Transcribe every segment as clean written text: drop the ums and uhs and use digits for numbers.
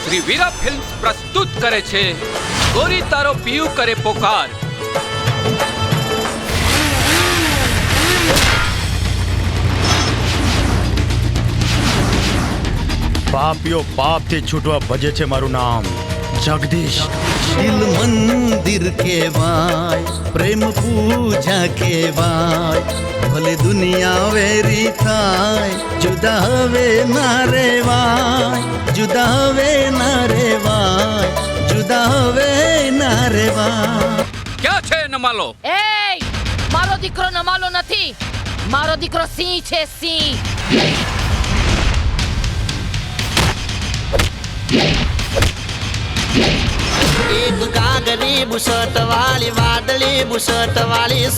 શ્રી વીરા films પ્રસ્તુત કરે છે ગોરી તારો પીયુ કરે પોકાર. પાપીઓ પાપથી છૂટવા ભજે છે મારું નામ જગદીશ. દિલ મંદિર કહેવાય, પ્રેમ પૂજા કહેવાય, ભલે દુનિયા વેરી થાય, જુદા હવે ના રેવાય, જુદા હવે ના રેવાય, જુદા હવે ના રેવાય. ક્યાં છે નમાલો? એ મારો દીકરો નમાલો નથી, મારો દીકરો સિંહ છે, સિંહ. એક કાગરી બુસટ વાળી, વાદળી બુસટ વાળી,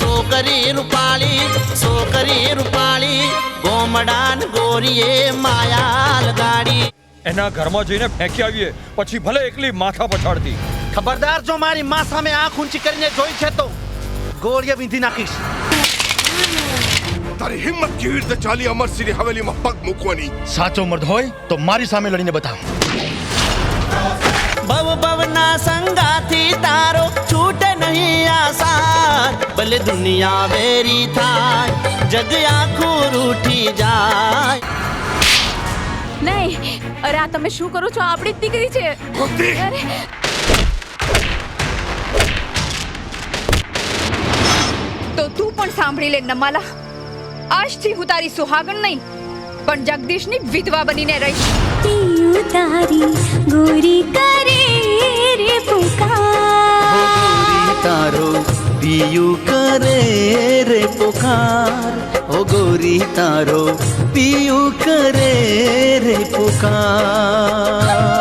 છોકરી રૂપાળી, ગોમડાન ગોરીએ માયા લગાડી. એના ઘરમાં જઈને ફેંકી આવીએ, પછી ભલે એકલી માથા પછાડતી. ખબરદાર, જો મારી માં સામે આંખ ઊંચી કરીને જોઈ છે તો ગોળીએ વીંધી નાખીશ. તારી હિંમત કેવી રીતે ચાલી અમરસિંહની હવેલીમાં પગ મૂકવાની? સાચો મર્દ હોય તો મારી સામે લડીને બતાવ. ભવ ભવના સંગાથી તારો છૂટે નહીં આસાન, ભલે દુનિયા વેરી થાય, જગ આખું રૂઠી જાય. નહીં, અરે આ તમે શું કરો છો? આપણી જ દીકરી છે. અરે તો તું પણ સાંભળી લે નમાલા, આજથી હું તારી સુહાગણ નહીં પણ જગદીશની વિધવા બનીને રહીશ. પીયુ તારી ગોરી કરે રે પુકાર, તારો પિયુ કરે રે પુકાર, ઓ ગોરી તારો પિયુ કરે રે પુકાર.